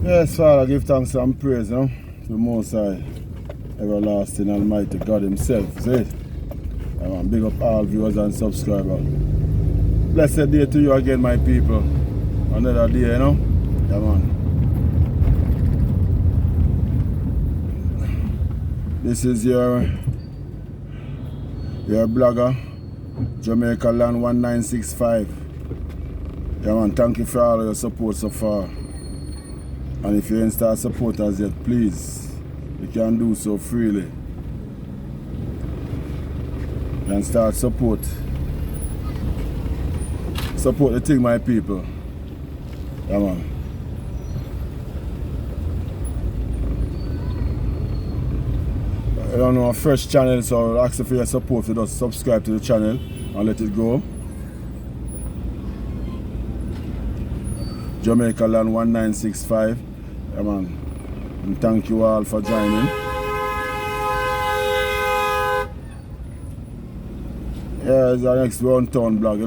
Yes, Father, give thanks and praise, to the Most High, everlasting Almighty God Himself. See it? Big up all viewers and subscribers. Blessed day to you again, my people. Another day, Yeah, man. This is your blogger, Jamaica Land 1965. Yeah, man, thank you for all your support so far. And if you ain't start support us yet, please, you can do so freely. You can start support. Support the thing, my people. Yeah, man. I don't know, a fresh channel, so I'll ask you for your support to just subscribe to the channel and let it go. Jamaica Land 1965. Yeah, man. And thank you all for joining. Yeah, it's our next Round Town blog,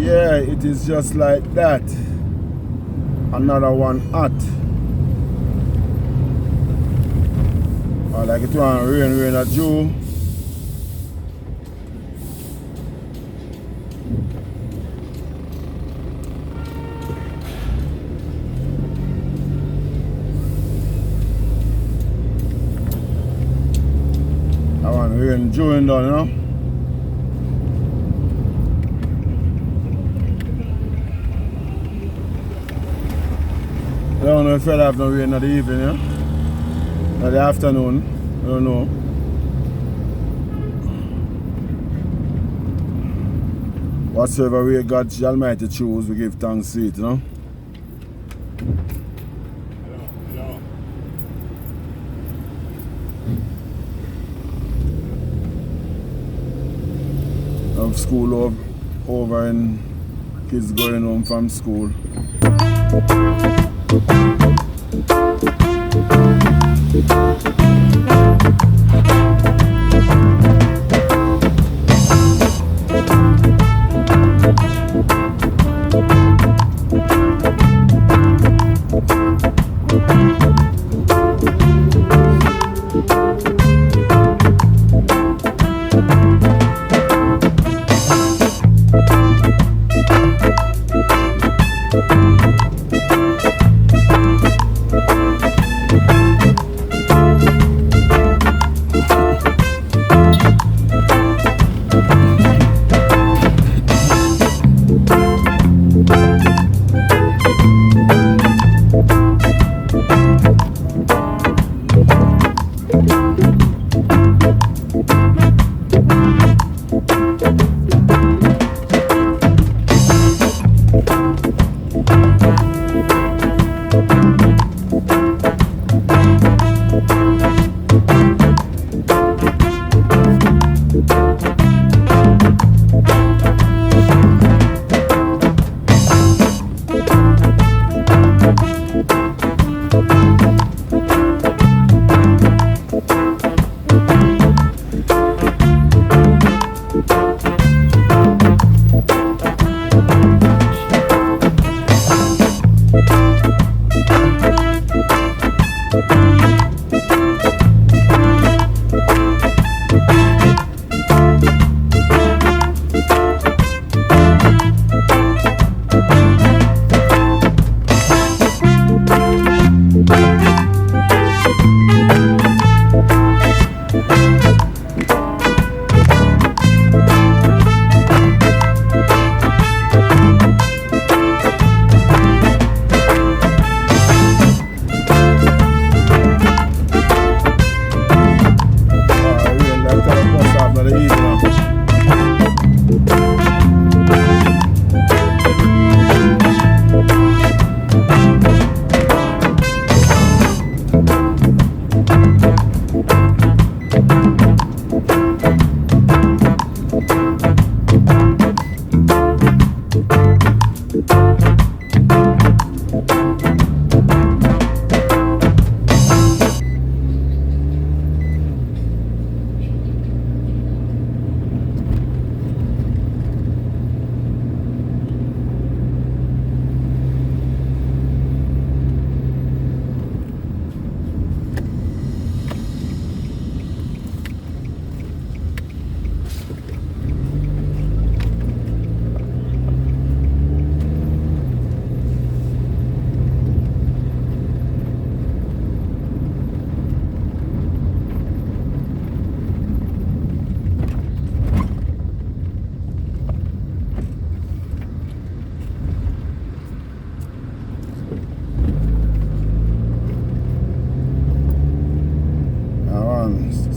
Yeah, it is just like that. Another one hot. I like it to rain at Joe. I want rain Joe down, you know. I don't know if I'll have no rain in the evening, yeah? In the afternoon, I don't know. Whatsoever way God Almighty choose, we give thanks to it, you know? Of school over and kids going home from school.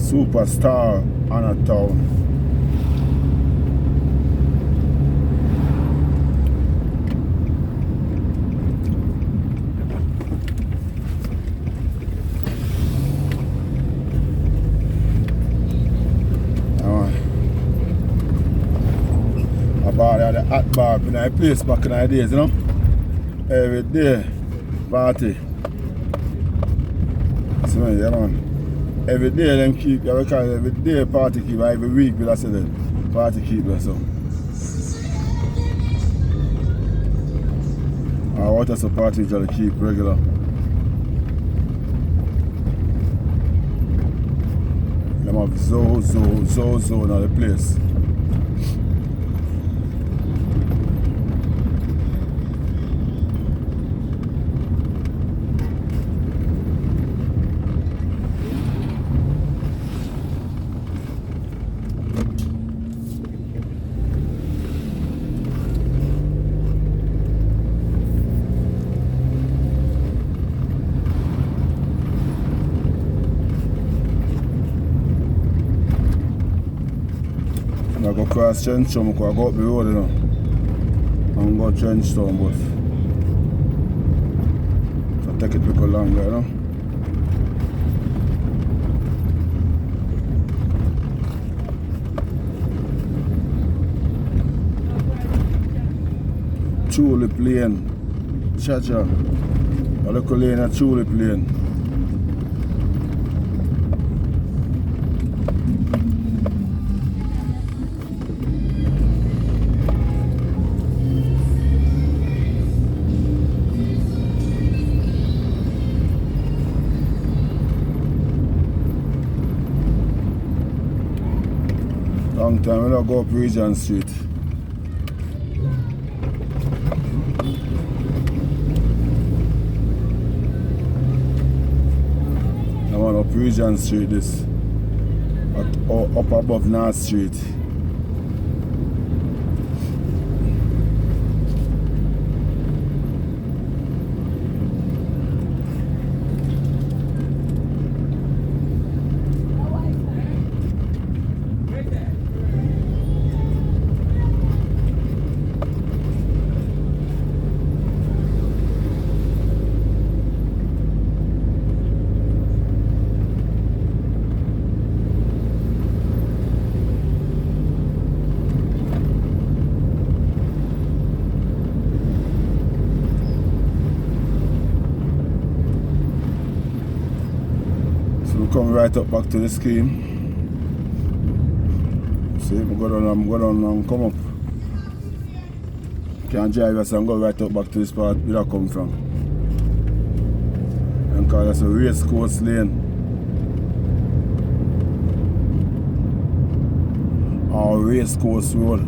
Superstar on a town. About the hot bar in a place back in the days, you know? Every day, party. So, yeah, man. Every day them keep, every day party keep, every week we say that party keep so. Our water support is to keep regular. Them have zo in the place. I go cross Trenchtown, I go up the road, you know. And go Trenchtown, but so take it a little longer, you know. Tulip Lane, Chacha. A little lane at Tulip Lane. Long time we don't go up Regent Street. I'm on up Regent Street this. Up above North Street. Come right up back to the scheme. See, I'm going down and come up. Can't drive us and go right up back to this part where I come from. And call us a race course lane. Or race course road.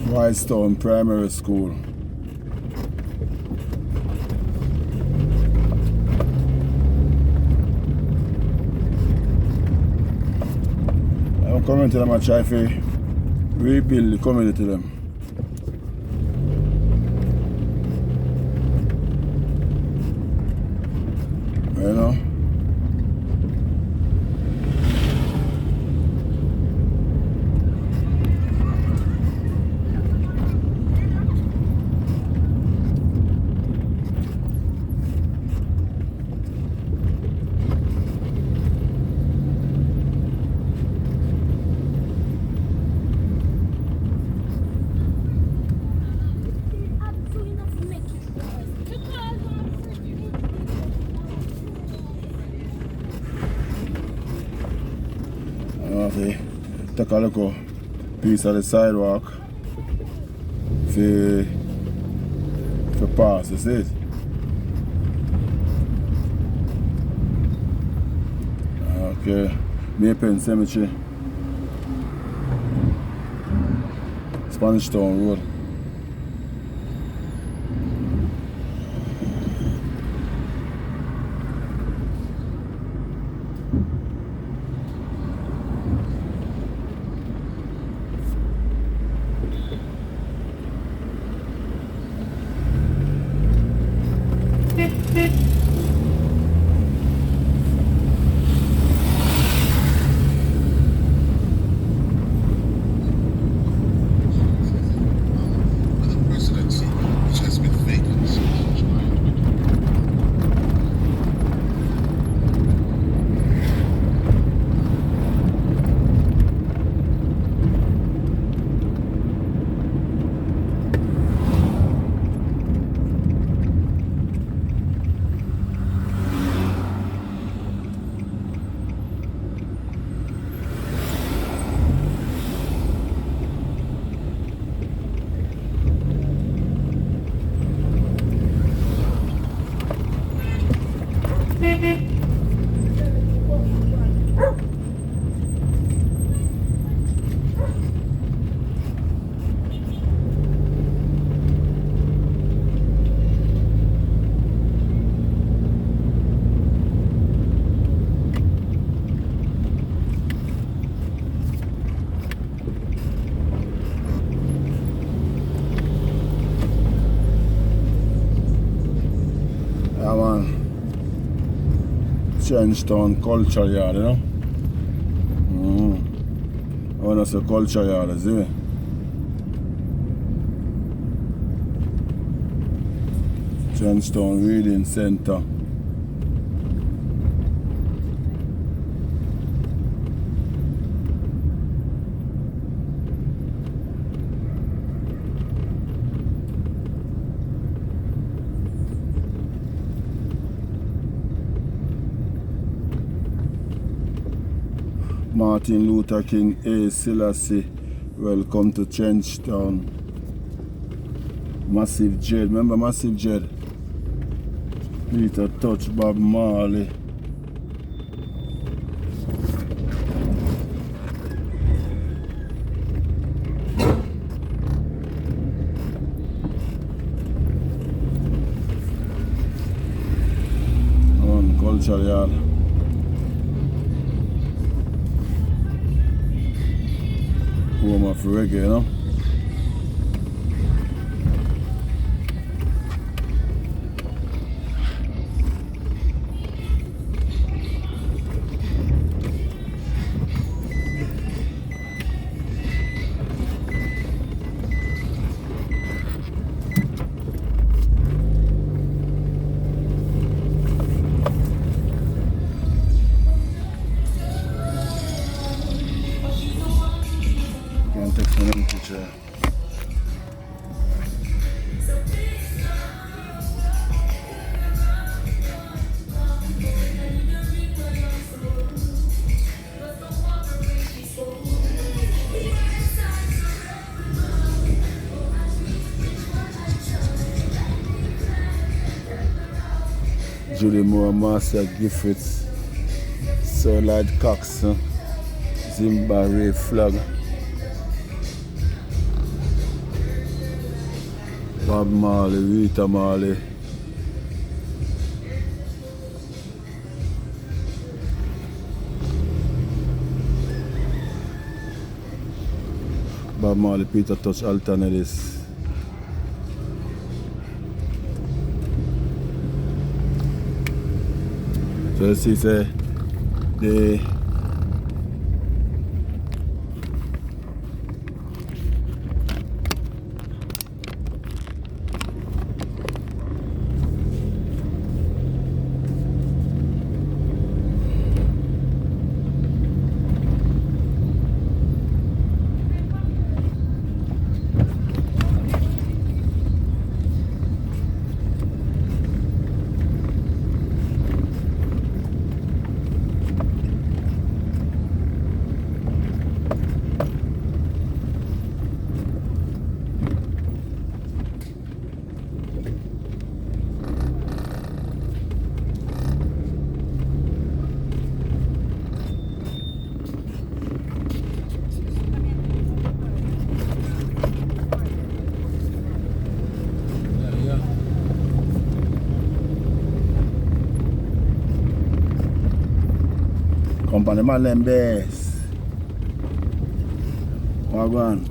Whitestone Primary School. I'm coming to them and try to rebuild the community to them. You know? take a look piece of the sidewalk for pass, you see it? Okay, Maypen Cemetery, Spanish Town Road. Changetown Culture Yard, you know. I want to say Culture Yard, see me? Changetown Reading Center. Martin Luther King A. Selassie, welcome to Changetown. Massive Jed, remember Massive Jed? Peter Tosh, Bob Marley. On Culture Yard. Home of reggae, you know. Julie Moore, Master Griffiths, Sir Lloyd Cox, Zimbabwe flag, Bob Marley, Rita Marley, Bob Marley, Peter Tosh, Alternatives. So you see, say, the Come on, the man them best. What go on?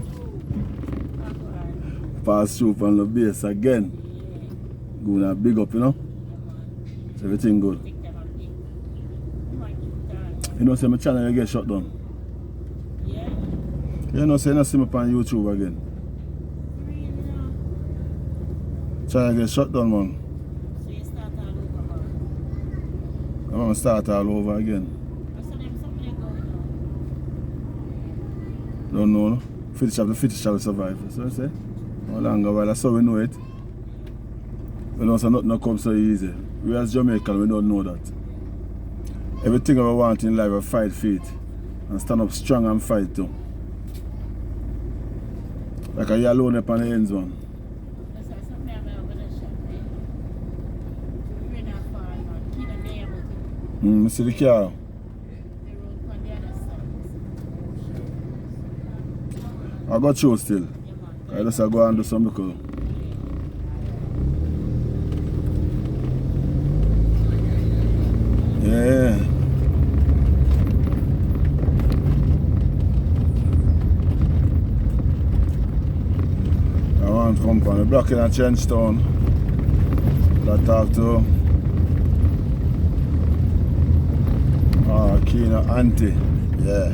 Pass through from the base again. Gonna big up, you know? Everything good. You know, say my channel get shut down. Yeah. You know, say you see me on YouTube again. Channel get shut down, man. So you start all over, man. I'm gonna start all over again. So them something going on. Don't know, no? The fittest shall survive. So I say. No longer while that's how we know it. We know so nothing comes so easy. We as Jamaican, we don't know that. Everything we want in life, we fight for it. And stand up strong and fight too. Like a alone up on the ends one. That's why something I'm going to shop, eh? We're not far, man. Keep them there about it. I see the car. The road on the other side. I got you still. Yeah, man. I just go and do some local. Yeah. I want company. Blocking at Chenstown. That talk to Kina Auntie. Yeah.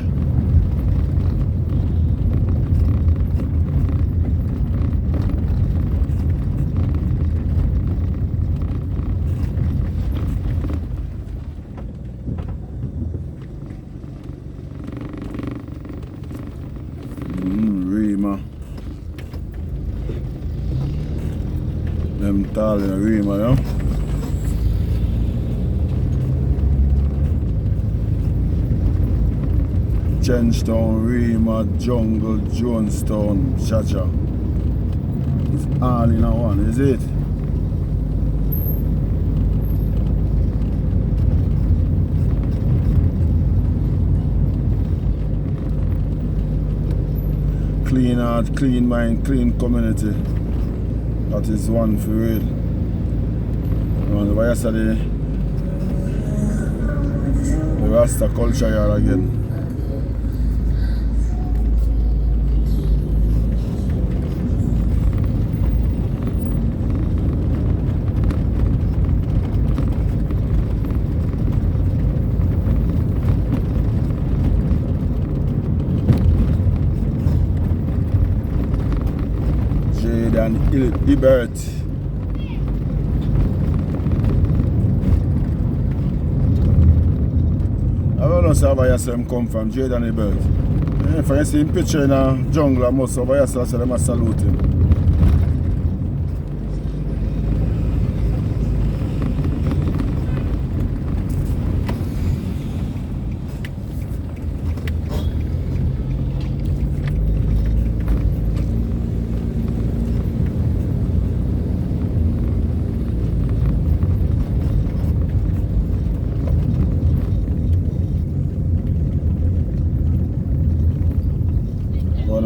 Rima. Them tall in Rima, yeah? Chenstown, Rima, Jungle, Jonestown, Chacha. It's all in a one, is it? Clean heart, clean mind, clean community. That is one for real. And yesterday, the Rasta culture here again. And Ibert. I don't know where you come from, Jade and Ibert. If I see him picture in a jungle, I must over here, so I must salute him.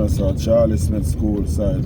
So Charlie Smith School side.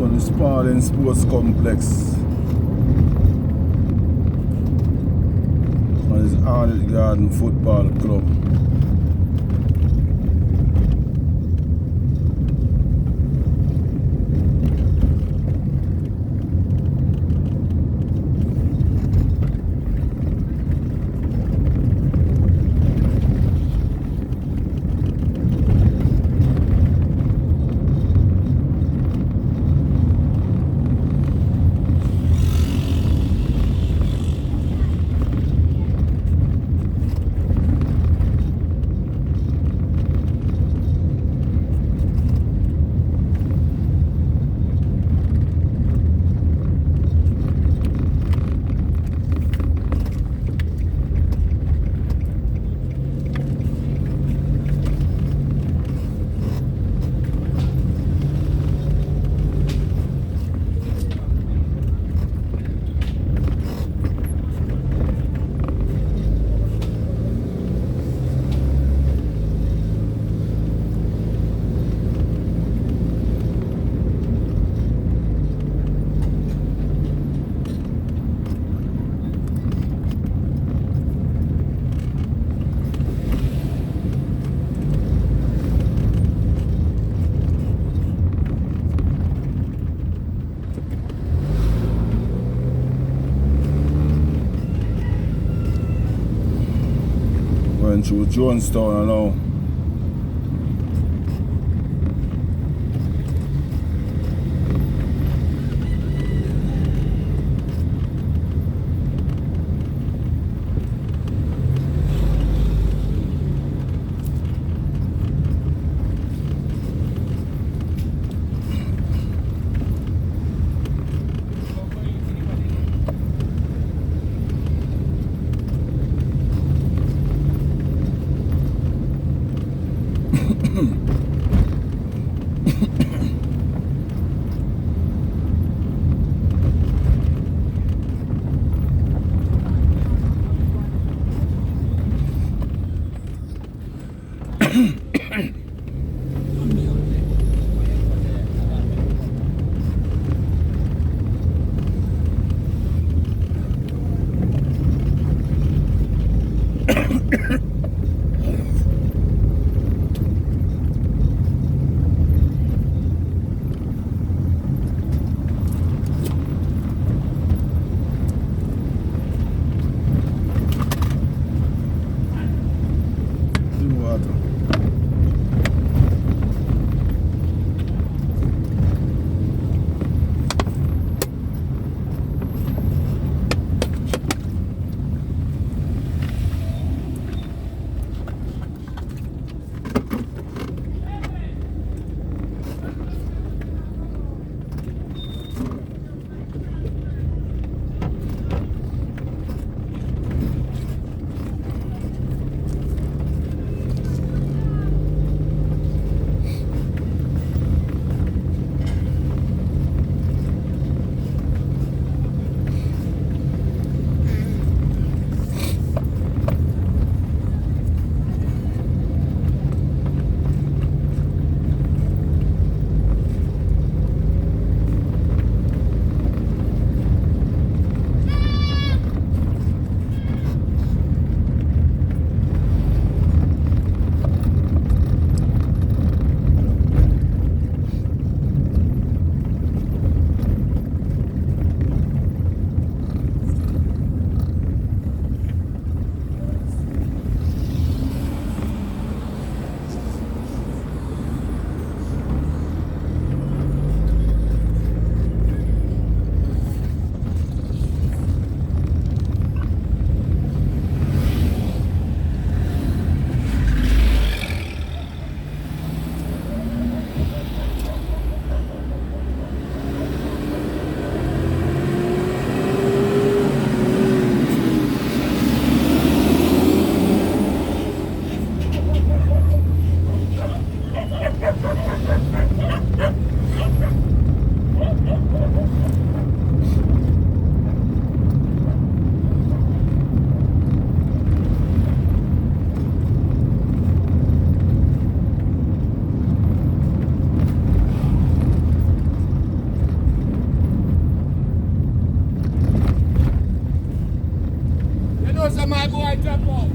Tony Spalding Sports Complex. And it's Arnett Garden Football Club. Going through Jonestown now. say my boy drop out.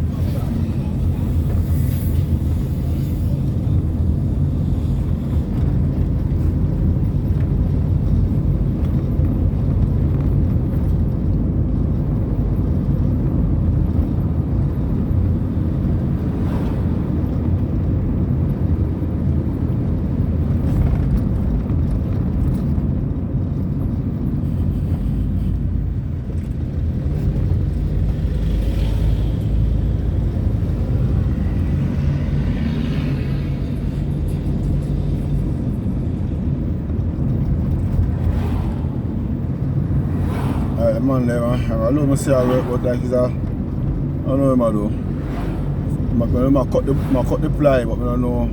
Alright, man, there, man. I don't know if I work, but like, I don't know what I do. I cut the ply, but I don't know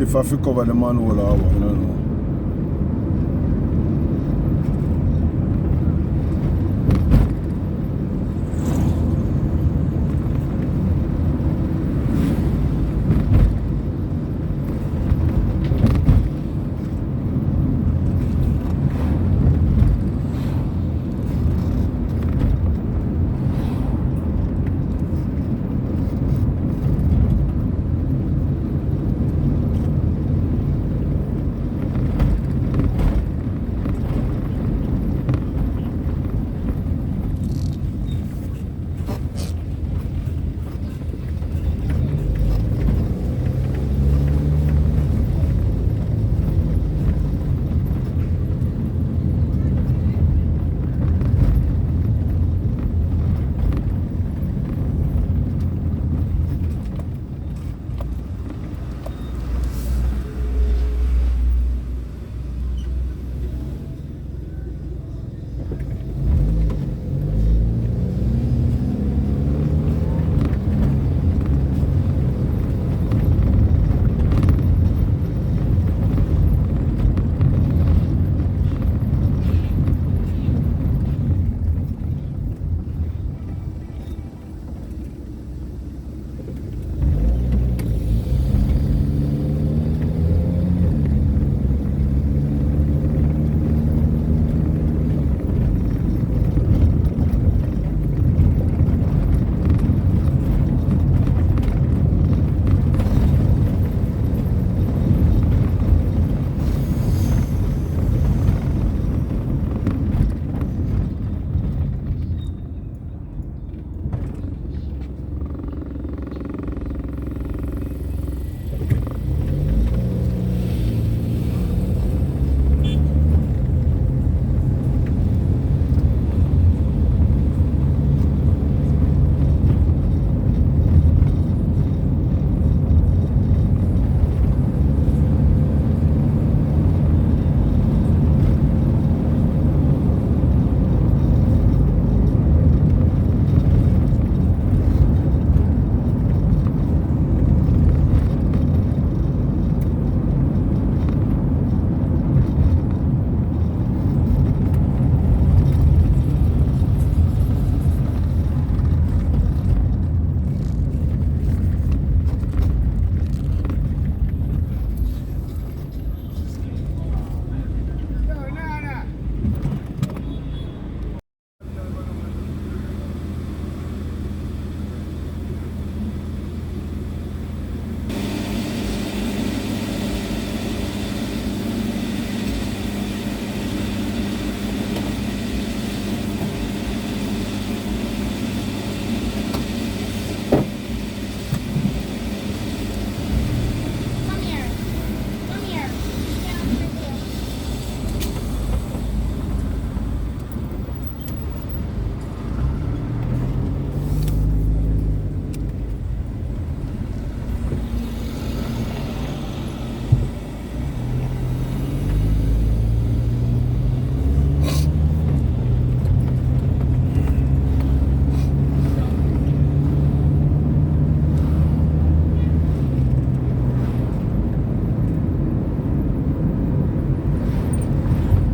if I have to cover the manhole or what, I don't know.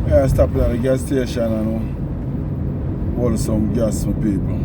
I stopped at the gas station and order some gas for people.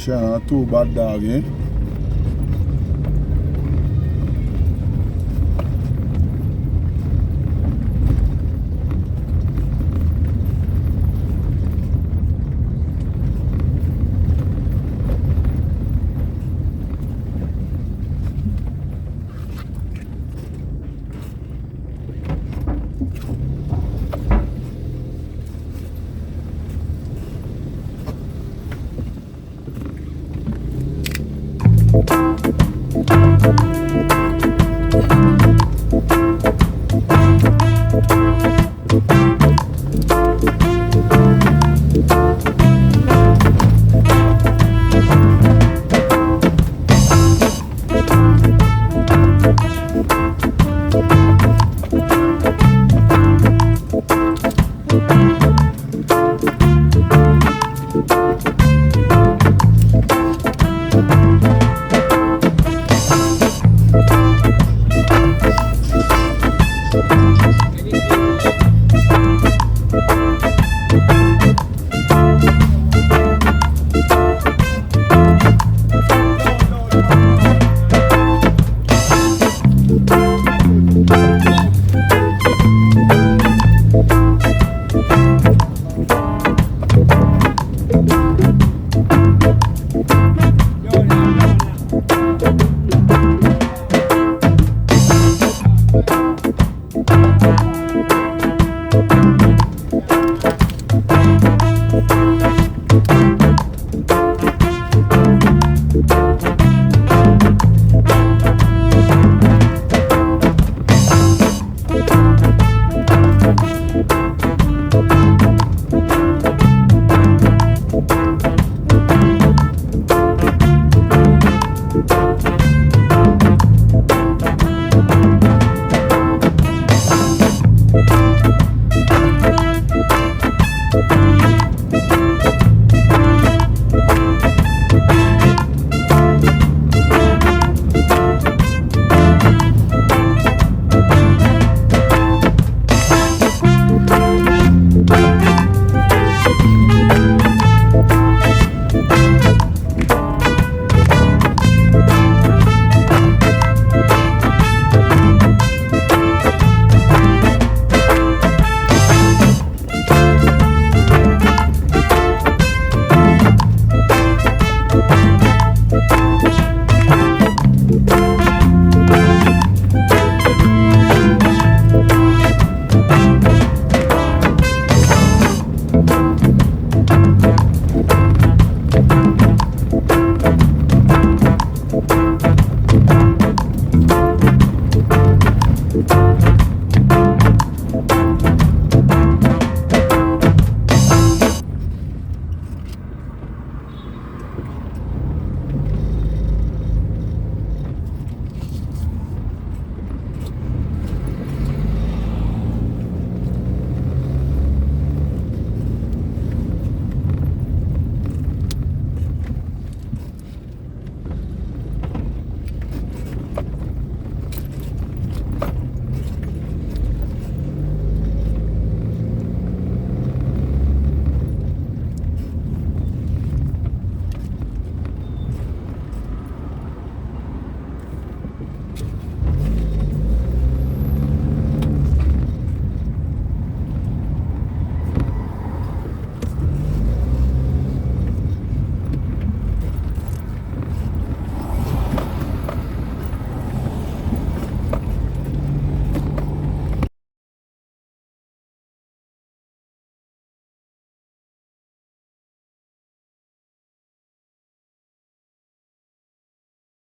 Shana, too bad dog, eh?